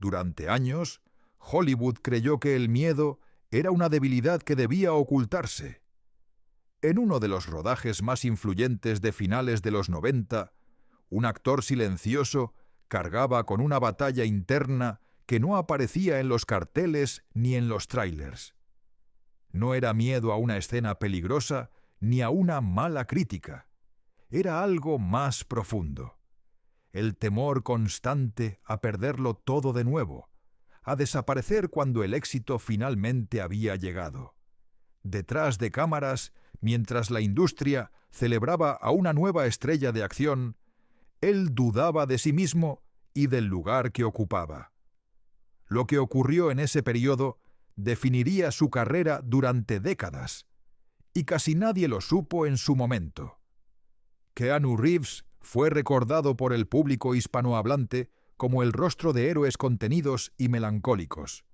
Durante años, Hollywood creyó que el miedo era una debilidad que debía ocultarse. En uno de los rodajes más influyentes de finales de los 90, un actor silencioso cargaba con una batalla interna que no aparecía en los carteles ni en los tráilers. No era miedo a una escena peligrosa ni a una mala crítica. Era algo más profundo. El temor constante a perderlo todo de nuevo, a desaparecer cuando el éxito finalmente había llegado. Detrás de cámaras, mientras la industria celebraba a una nueva estrella de acción, él dudaba de sí mismo y del lugar que ocupaba. Lo que ocurrió en ese periodo definiría su carrera durante décadas, y casi nadie lo supo en su momento. Keanu Reeves fue recordado por el público hispanohablante como el rostro de héroes contenidos y melancólicos.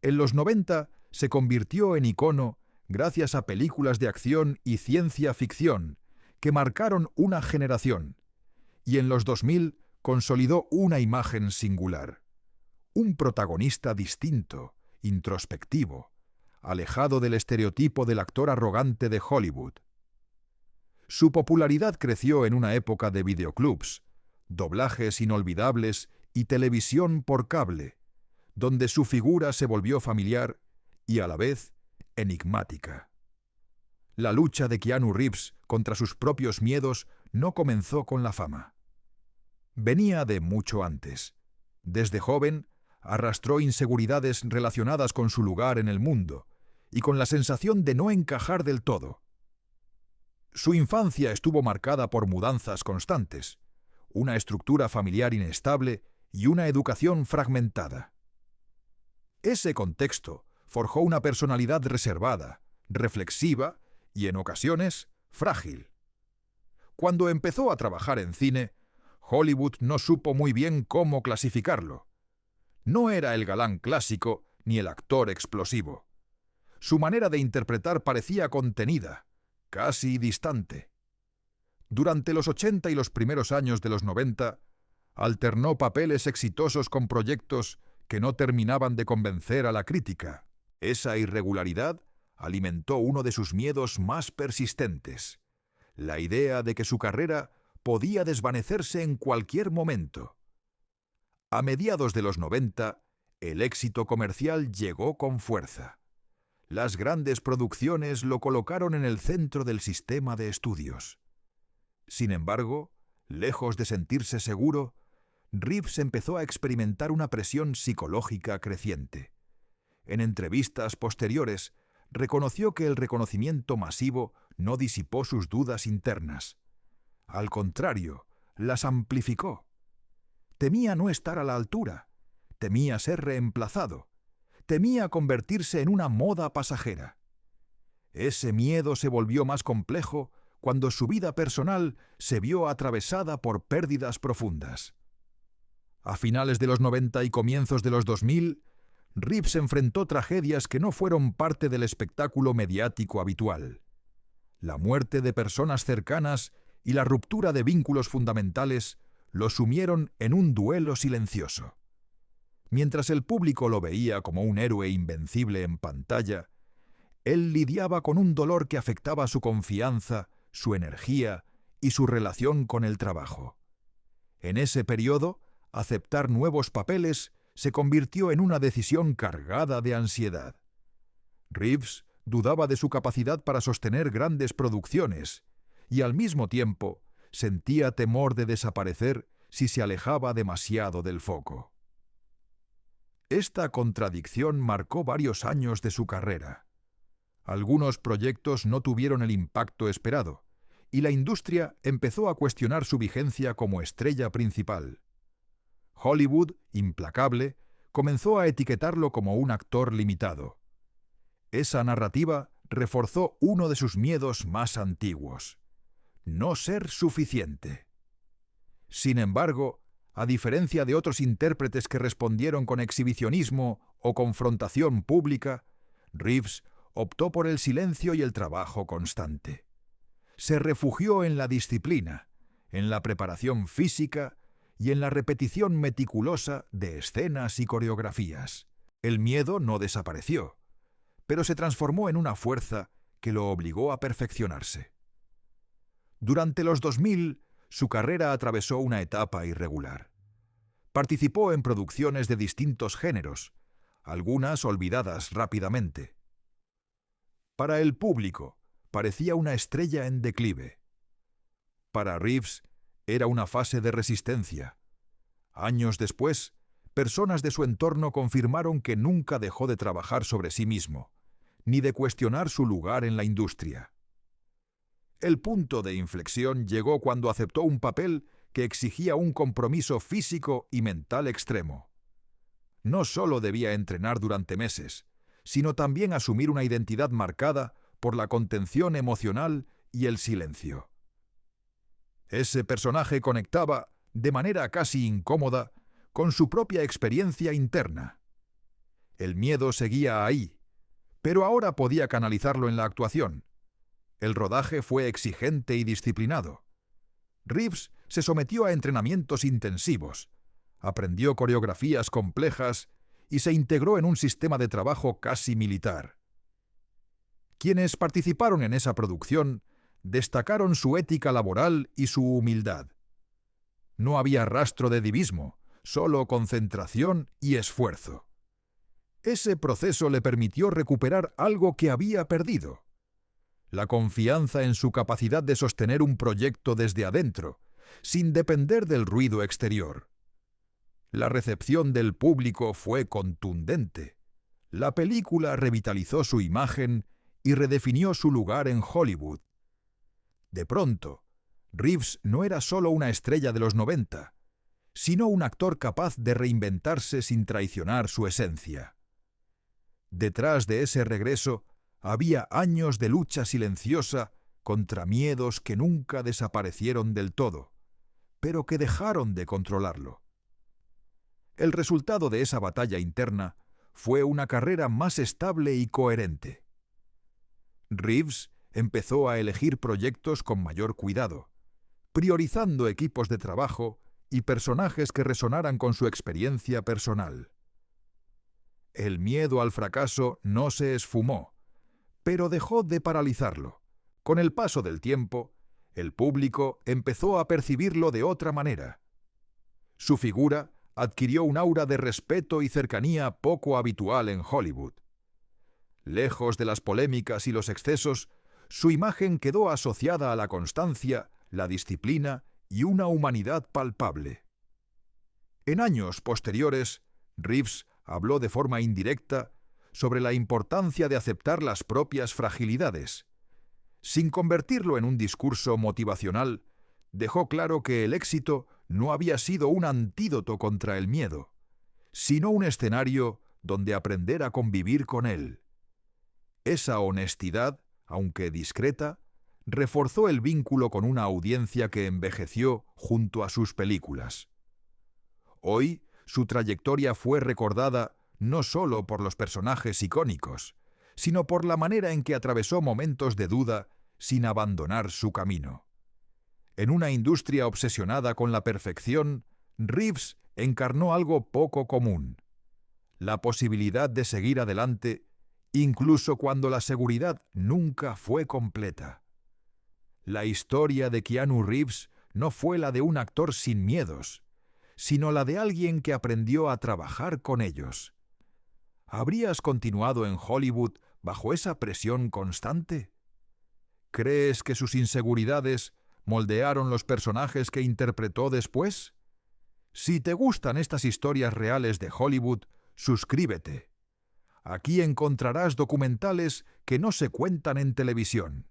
En los 90 se convirtió en icono gracias a películas de acción y ciencia ficción que marcaron una generación, y en los 2000 consolidó una imagen singular. Un protagonista distinto, introspectivo, alejado del estereotipo del actor arrogante de Hollywood. Su popularidad creció en una época de videoclubs, doblajes inolvidables y televisión por cable, donde su figura se volvió familiar y a la vez enigmática. La lucha de Keanu Reeves contra sus propios miedos no comenzó con la fama. Venía de mucho antes. Desde joven, arrastró inseguridades relacionadas con su lugar en el mundo y con la sensación de no encajar del todo. Su infancia estuvo marcada por mudanzas constantes, una estructura familiar inestable y una educación fragmentada. Ese contexto forjó una personalidad reservada, reflexiva y, en ocasiones, frágil. Cuando empezó a trabajar en cine, Hollywood no supo muy bien cómo clasificarlo. No era el galán clásico ni el actor explosivo. Su manera de interpretar parecía contenida, casi distante. Durante los 80 y los primeros años de los 90, alternó papeles exitosos con proyectos que no terminaban de convencer a la crítica. Esa irregularidad alimentó uno de sus miedos más persistentes, la idea de que su carrera podía desvanecerse en cualquier momento. A mediados de los 90, el éxito comercial llegó con fuerza. Las grandes producciones lo colocaron en el centro del sistema de estudios. Sin embargo, lejos de sentirse seguro, Reeves empezó a experimentar una presión psicológica creciente. En entrevistas posteriores, reconoció que el reconocimiento masivo no disipó sus dudas internas. Al contrario, las amplificó. Temía no estar a la altura, temía ser reemplazado, temía convertirse en una moda pasajera. Ese miedo se volvió más complejo cuando su vida personal se vio atravesada por pérdidas profundas. A finales de los 90 y comienzos de los 2000, Reeves enfrentó tragedias que no fueron parte del espectáculo mediático habitual. La muerte de personas cercanas y la ruptura de vínculos fundamentales lo sumieron en un duelo silencioso. Mientras el público lo veía como un héroe invencible en pantalla, él lidiaba con un dolor que afectaba su confianza, su energía y su relación con el trabajo. En ese periodo, aceptar nuevos papeles se convirtió en una decisión cargada de ansiedad. Reeves dudaba de su capacidad para sostener grandes producciones y al mismo tiempo sentía temor de desaparecer si se alejaba demasiado del foco. Esta contradicción marcó varios años de su carrera. Algunos proyectos no tuvieron el impacto esperado, y la industria empezó a cuestionar su vigencia como estrella principal. Hollywood, implacable, comenzó a etiquetarlo como un actor limitado. Esa narrativa reforzó uno de sus miedos más antiguos: no ser suficiente. Sin embargo, a diferencia de otros intérpretes que respondieron con exhibicionismo o confrontación pública, Reeves optó por el silencio y el trabajo constante. Se refugió en la disciplina, en la preparación física y en la repetición meticulosa de escenas y coreografías. El miedo no desapareció, pero se transformó en una fuerza que lo obligó a perfeccionarse. Durante los 2000, su carrera atravesó una etapa irregular. Participó en producciones de distintos géneros, algunas olvidadas rápidamente. Para el público, parecía una estrella en declive. Para Reeves, era una fase de resistencia. Años después, personas de su entorno confirmaron que nunca dejó de trabajar sobre sí mismo, ni de cuestionar su lugar en la industria. El punto de inflexión llegó cuando aceptó un papel que exigía un compromiso físico y mental extremo. No solo debía entrenar durante meses, sino también asumir una identidad marcada por la contención emocional y el silencio. Ese personaje conectaba, de manera casi incómoda, con su propia experiencia interna. El miedo seguía ahí, pero ahora podía canalizarlo en la actuación. El rodaje fue exigente y disciplinado. Reeves se sometió a entrenamientos intensivos, aprendió coreografías complejas y se integró en un sistema de trabajo casi militar. Quienes participaron en esa producción destacaron su ética laboral y su humildad. No había rastro de divismo, solo concentración y esfuerzo. Ese proceso le permitió recuperar algo que había perdido: la confianza en su capacidad de sostener un proyecto desde adentro, sin depender del ruido exterior. La recepción del público fue contundente. La película revitalizó su imagen y redefinió su lugar en Hollywood. De pronto, Reeves no era solo una estrella de los 90, sino un actor capaz de reinventarse sin traicionar su esencia. Detrás de ese regreso había años de lucha silenciosa contra miedos que nunca desaparecieron del todo, pero que dejaron de controlarlo. El resultado de esa batalla interna fue una carrera más estable y coherente. Reeves empezó a elegir proyectos con mayor cuidado, priorizando equipos de trabajo y personajes que resonaran con su experiencia personal. El miedo al fracaso no se esfumó, pero dejó de paralizarlo. Con el paso del tiempo, el público empezó a percibirlo de otra manera. Su figura adquirió un aura de respeto y cercanía poco habitual en Hollywood. Lejos de las polémicas y los excesos, su imagen quedó asociada a la constancia, la disciplina y una humanidad palpable. En años posteriores, Reeves habló de forma indirecta sobre la importancia de aceptar las propias fragilidades. Sin convertirlo en un discurso motivacional, dejó claro que el éxito no había sido un antídoto contra el miedo, sino un escenario donde aprender a convivir con él. Esa honestidad, aunque discreta, reforzó el vínculo con una audiencia que envejeció junto a sus películas. Hoy, su trayectoria fue recordada no solo por los personajes icónicos, sino por la manera en que atravesó momentos de duda sin abandonar su camino. En una industria obsesionada con la perfección, Reeves encarnó algo poco común: la posibilidad de seguir adelante incluso cuando la seguridad nunca fue completa. La historia de Keanu Reeves no fue la de un actor sin miedos, sino la de alguien que aprendió a trabajar con ellos. ¿Habrías continuado en Hollywood bajo esa presión constante? ¿Crees que sus inseguridades moldearon los personajes que interpretó después? Si te gustan estas historias reales de Hollywood, suscríbete. Aquí encontrarás documentales que no se cuentan en televisión.